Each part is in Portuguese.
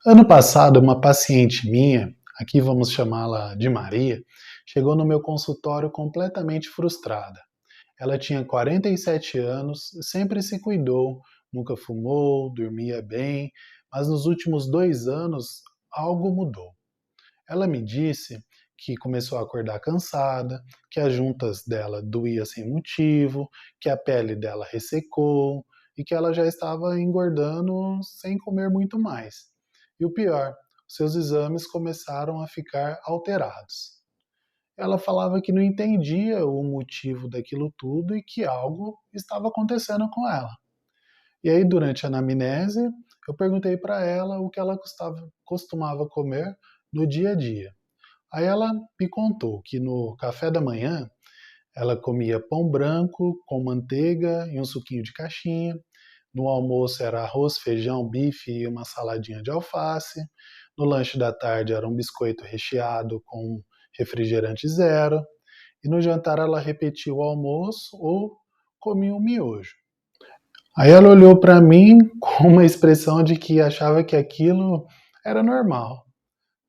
Ano passado, uma paciente minha, aqui vamos chamá-la de Maria, chegou no meu consultório completamente frustrada. Ela tinha 47 anos, sempre se cuidou, nunca fumou, dormia bem, mas nos últimos 2 anos algo mudou. Ela me disse que começou a acordar cansada, que as juntas dela doía sem motivo, que a pele dela ressecou e que ela já estava engordando sem comer muito mais. E o pior, seus exames começaram a ficar alterados. Ela falava que não entendia o motivo daquilo tudo e que algo estava acontecendo com ela. E aí, durante a anamnese, eu perguntei para ela o que ela costumava comer no dia a dia. Aí ela me contou que no café da manhã ela comia pão branco com manteiga e um suquinho de caixinha. No almoço era arroz, feijão, bife e uma saladinha de alface. No lanche da tarde era um biscoito recheado com refrigerante zero. E no jantar ela repetia o almoço ou comia um miojo. Aí ela olhou para mim com uma expressão de que achava que aquilo era normal.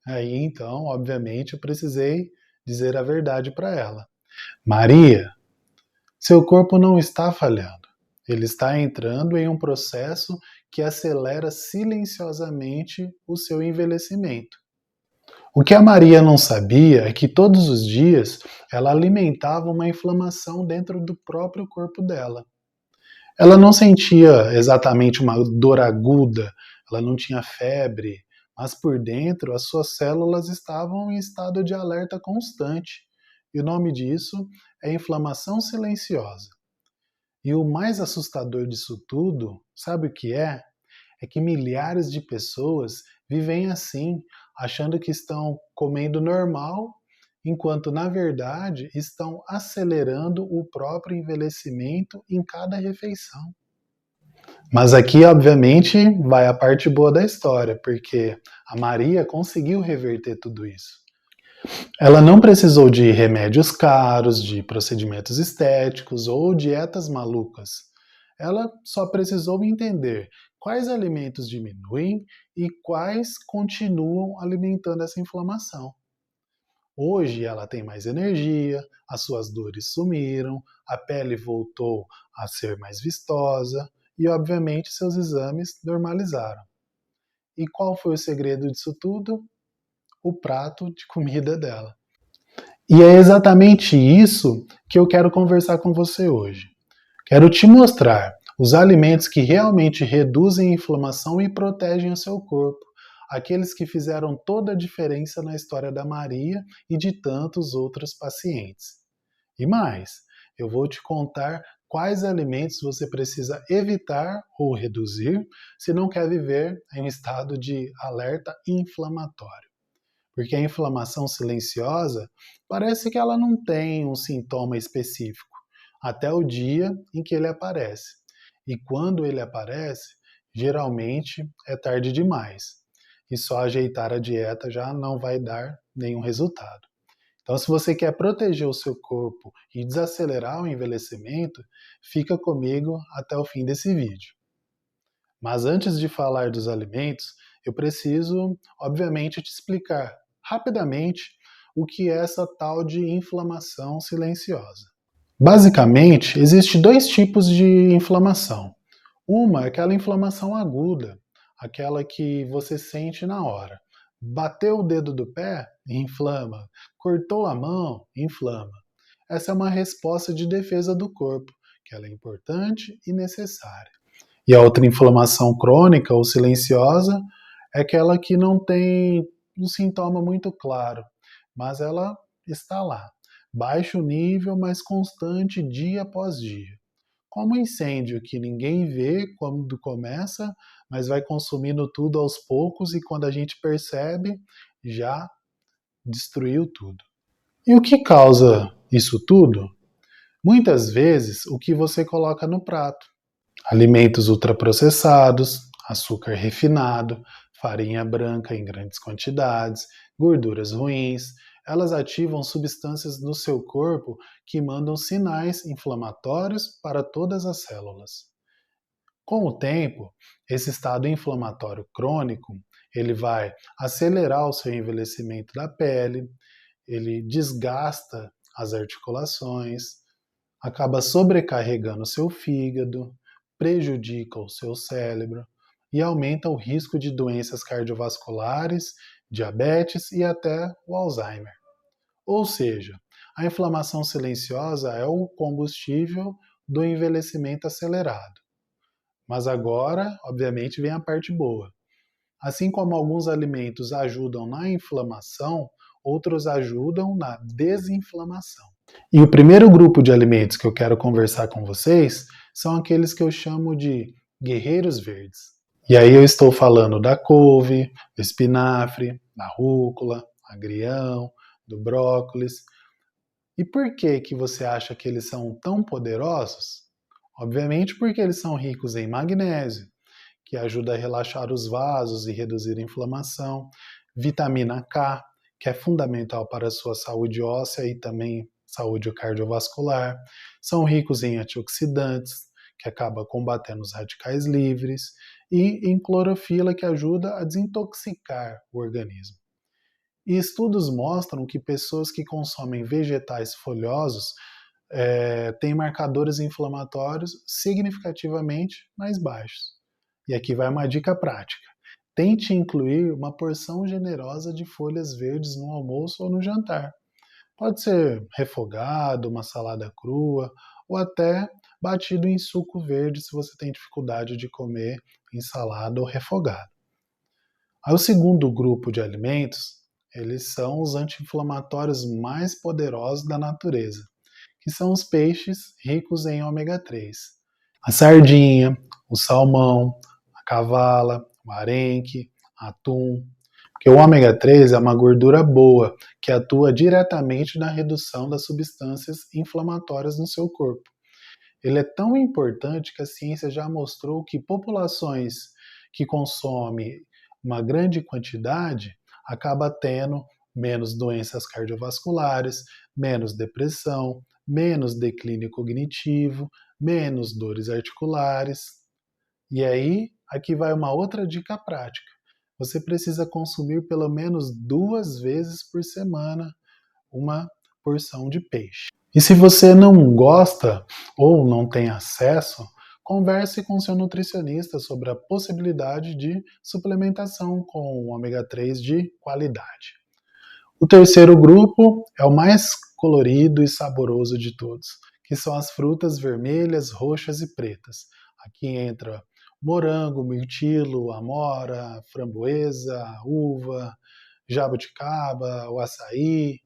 Aí então, obviamente, eu precisei dizer a verdade para ela. Maria, seu corpo não está falhando. Ele está entrando em um processo que acelera silenciosamente o seu envelhecimento. O que a Maria não sabia é que todos os dias ela alimentava uma inflamação dentro do próprio corpo dela. Ela não sentia exatamente uma dor aguda, ela não tinha febre, mas por dentro as suas células estavam em estado de alerta constante. E o nome disso é inflamação silenciosa. E o mais assustador disso tudo, sabe o que é? É que milhares de pessoas vivem assim, achando que estão comendo normal, enquanto na verdade estão acelerando o próprio envelhecimento em cada refeição. Mas aqui, obviamente, vai a parte boa da história, porque a Maria conseguiu reverter tudo isso. Ela não precisou de remédios caros, de procedimentos estéticos ou dietas malucas. Ela só precisou entender quais alimentos diminuem e quais continuam alimentando essa inflamação. Hoje ela tem mais energia, as suas dores sumiram, a pele voltou a ser mais vistosa e, obviamente, seus exames normalizaram. E qual foi o segredo disso tudo? O prato de comida dela. E é exatamente isso que eu quero conversar com você hoje. Quero te mostrar os alimentos que realmente reduzem a inflamação e protegem o seu corpo, aqueles que fizeram toda a diferença na história da Maria e de tantos outros pacientes. E mais, eu vou te contar quais alimentos você precisa evitar ou reduzir se não quer viver em um estado de alerta inflamatório. Porque a inflamação silenciosa parece que ela não tem um sintoma específico, até o dia em que ele aparece. E quando ele aparece, geralmente é tarde demais. E só ajeitar a dieta já não vai dar nenhum resultado. Então, se você quer proteger o seu corpo e desacelerar o envelhecimento, fica comigo até o fim desse vídeo. Mas antes de falar dos alimentos, eu preciso, obviamente, te explicar rapidamente o que é essa tal de inflamação silenciosa. Basicamente, existem dois tipos de inflamação. Uma é aquela inflamação aguda, aquela que você sente na hora. Bateu o dedo do pé, inflama. Cortou a mão, inflama. Essa é uma resposta de defesa do corpo, que ela é importante e necessária. E a outra inflamação crônica ou silenciosa é aquela que não tem um sintoma muito claro, mas ela está lá. Baixo nível, mas constante dia após dia. Como um incêndio que ninguém vê quando começa, mas vai consumindo tudo aos poucos e quando a gente percebe, já destruiu tudo. E o que causa isso tudo? Muitas vezes o que você coloca no prato. Alimentos ultraprocessados, açúcar refinado, farinha branca em grandes quantidades, gorduras ruins, elas ativam substâncias no seu corpo que mandam sinais inflamatórios para todas as células. Com o tempo, esse estado inflamatório crônico, ele vai acelerar o seu envelhecimento da pele, ele desgasta as articulações, acaba sobrecarregando o seu fígado, prejudica o seu cérebro e aumenta o risco de doenças cardiovasculares, diabetes e até o Alzheimer. Ou seja, a inflamação silenciosa é o combustível do envelhecimento acelerado. Mas agora, obviamente, vem a parte boa. Assim como alguns alimentos ajudam na inflamação, outros ajudam na desinflamação. E o primeiro grupo de alimentos que eu quero conversar com vocês são aqueles que eu chamo de guerreiros verdes. E aí eu estou falando da couve, do espinafre, da rúcula, agrião, do brócolis. E por que que você acha que eles são tão poderosos? Obviamente porque eles são ricos em magnésio, que ajuda a relaxar os vasos e reduzir a inflamação, vitamina K, que é fundamental para a sua saúde óssea e também saúde cardiovascular, são ricos em antioxidantes, que acaba combatendo os radicais livres, e em clorofila, que ajuda a desintoxicar o organismo. E estudos mostram que pessoas que consomem vegetais folhosos têm marcadores inflamatórios significativamente mais baixos. E aqui vai uma dica prática. Tente incluir uma porção generosa de folhas verdes no almoço ou no jantar. Pode ser refogado, uma salada crua ou até batido em suco verde se você tem dificuldade de comer em salada ou refogado. Aí o segundo grupo de alimentos, eles são os anti-inflamatórios mais poderosos da natureza, que são os peixes ricos em ômega 3. A sardinha, o salmão, a cavala, o arenque, atum. Porque o ômega 3 é uma gordura boa que atua diretamente na redução das substâncias inflamatórias no seu corpo. Ele é tão importante que a ciência já mostrou que populações que consomem uma grande quantidade acaba tendo menos doenças cardiovasculares, menos depressão, menos declínio cognitivo, menos dores articulares. E aí, aqui vai uma outra dica prática. Você precisa consumir pelo menos 2 vezes por semana uma porção de peixe. E se você não gosta ou não tem acesso, converse com seu nutricionista sobre a possibilidade de suplementação com ômega 3 de qualidade. O terceiro grupo é o mais colorido e saboroso de todos, que são as frutas vermelhas, roxas e pretas. Aqui entra morango, mirtilo, amora, framboesa, uva, jabuticaba, o açaí.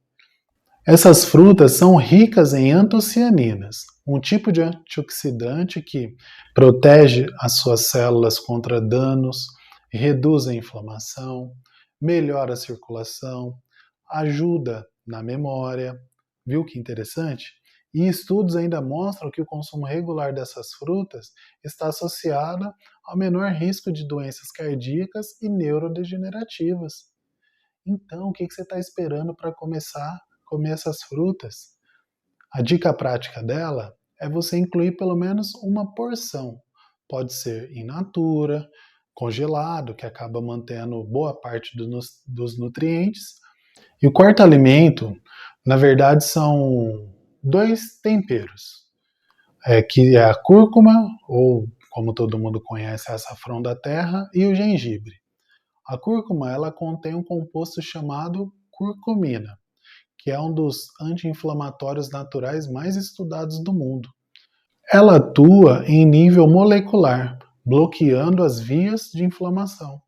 Essas frutas são ricas em antocianinas, um tipo de antioxidante que protege as suas células contra danos, reduz a inflamação, melhora a circulação, ajuda na memória. Viu que interessante? E estudos ainda mostram que o consumo regular dessas frutas está associado ao menor risco de doenças cardíacas e neurodegenerativas. Então, o que você está esperando para começar a comer essas frutas? A dica prática dela é você incluir pelo menos uma porção. Pode ser in natura, congelado, que acaba mantendo boa parte dos nutrientes. E o quarto alimento, na verdade, são 2 temperos, que é a cúrcuma, ou como todo mundo conhece, a açafrão da terra, e o gengibre. A cúrcuma ela contém um composto chamado curcumina, que é um dos anti-inflamatórios naturais mais estudados do mundo. Ela atua em nível molecular, bloqueando as vias de inflamação.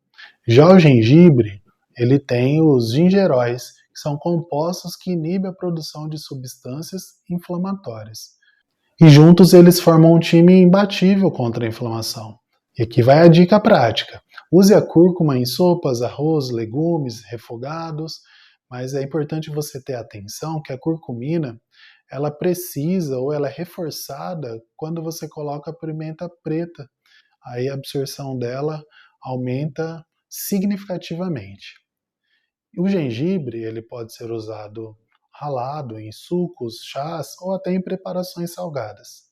Já o gengibre, ele tem os gingeróis, que são compostos que inibem a produção de substâncias inflamatórias. E juntos eles formam um time imbatível contra a inflamação. E aqui vai a dica prática. Use a cúrcuma em sopas, arroz, legumes, refogados, mas é importante você ter atenção que a curcumina, ela precisa ou ela é reforçada quando você coloca a pimenta preta. Aí a absorção dela aumenta significativamente. O gengibre, ele pode ser usado ralado em sucos, chás ou até em preparações salgadas.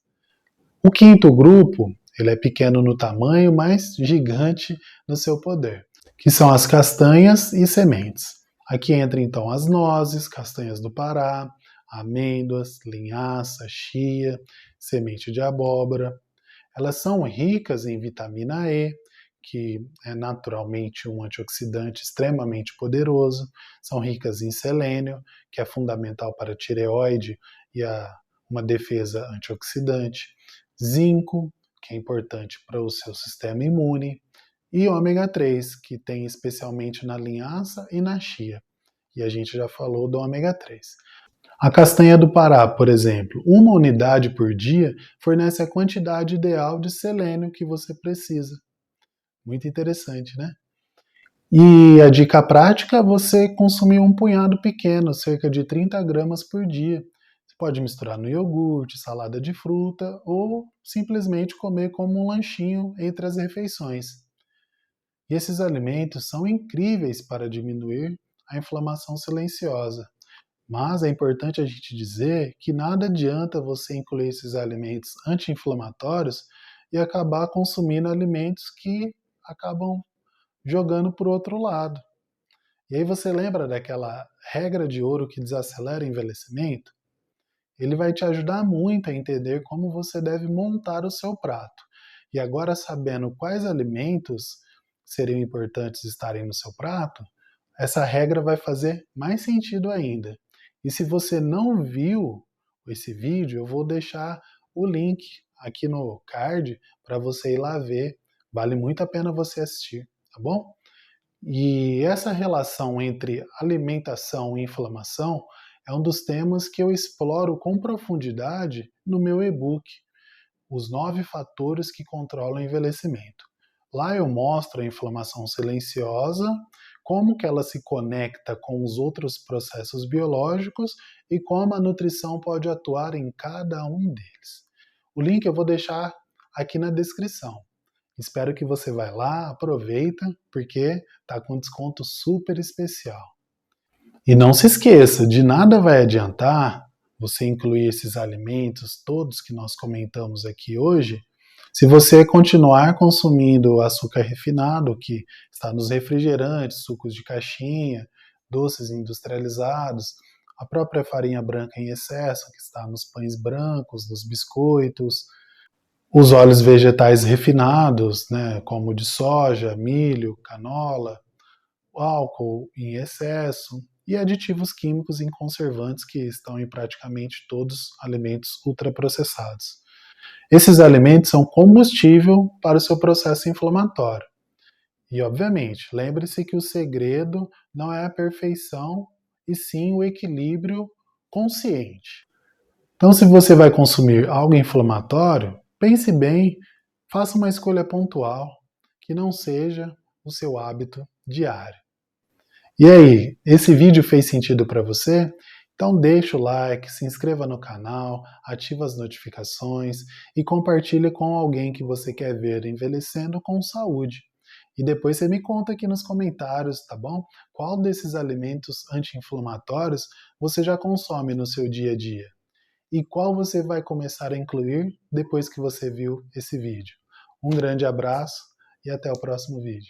O quinto grupo Ele é pequeno no tamanho, mas gigante no seu poder, que são as castanhas e sementes. Aqui entra então as nozes, castanhas do Pará, amêndoas, linhaça, chia, semente de abóbora. Elas são ricas em vitamina E, que é naturalmente um antioxidante extremamente poderoso. São ricas em selênio, que é fundamental para a tireoide e uma defesa antioxidante. Zinco, que é importante para o seu sistema imune. E ômega 3, que tem especialmente na linhaça e na chia. E a gente já falou do ômega 3. A castanha do Pará, por exemplo, uma unidade por dia fornece a quantidade ideal de selênio que você precisa. Muito interessante, né? E a dica prática é você consumir um punhado pequeno, cerca de 30 gramas por dia. Você pode misturar no iogurte, salada de fruta ou simplesmente comer como um lanchinho entre as refeições. E esses alimentos são incríveis para diminuir a inflamação silenciosa. Mas é importante a gente dizer que nada adianta você incluir esses alimentos anti-inflamatórios e acabar consumindo alimentos que acabam jogando para o outro lado. E aí você lembra daquela regra de ouro que desacelera o envelhecimento? Ele vai te ajudar muito a entender como você deve montar o seu prato. E agora, sabendo quais alimentos seriam importantes estarem no seu prato, essa regra vai fazer mais sentido ainda. E se você não viu esse vídeo, eu vou deixar o link aqui no card para você ir lá ver. Vale muito a pena você assistir, tá bom? E essa relação entre alimentação e inflamação é um dos temas que eu exploro com profundidade no meu e-book, Os 9 Fatores que Controlam o Envelhecimento. Lá eu mostro a inflamação silenciosa, como que ela se conecta com os outros processos biológicos e como a nutrição pode atuar em cada um deles. O link eu vou deixar aqui na descrição. Espero que você vá lá, aproveita, porque está com desconto super especial. E não se esqueça, de nada vai adiantar você incluir esses alimentos todos que nós comentamos aqui hoje, se você continuar consumindo açúcar refinado, que está nos refrigerantes, sucos de caixinha, doces industrializados, a própria farinha branca em excesso, que está nos pães brancos, nos biscoitos, os óleos vegetais refinados, né, como o de soja, milho, canola, o álcool em excesso e aditivos químicos em conservantes que estão em praticamente todos os alimentos ultraprocessados. Esses alimentos são combustível para o seu processo inflamatório. E, obviamente, lembre-se que o segredo não é a perfeição, e sim o equilíbrio consciente. Então, se você vai consumir algo inflamatório, pense bem, faça uma escolha pontual, que não seja o seu hábito diário. E aí, esse vídeo fez sentido para você? Então deixa o like, se inscreva no canal, ativa as notificações e compartilhe com alguém que você quer ver envelhecendo com saúde. E depois você me conta aqui nos comentários, tá bom? Qual desses alimentos anti-inflamatórios você já consome no seu dia a dia? E qual você vai começar a incluir depois que você viu esse vídeo? Um grande abraço e até o próximo vídeo.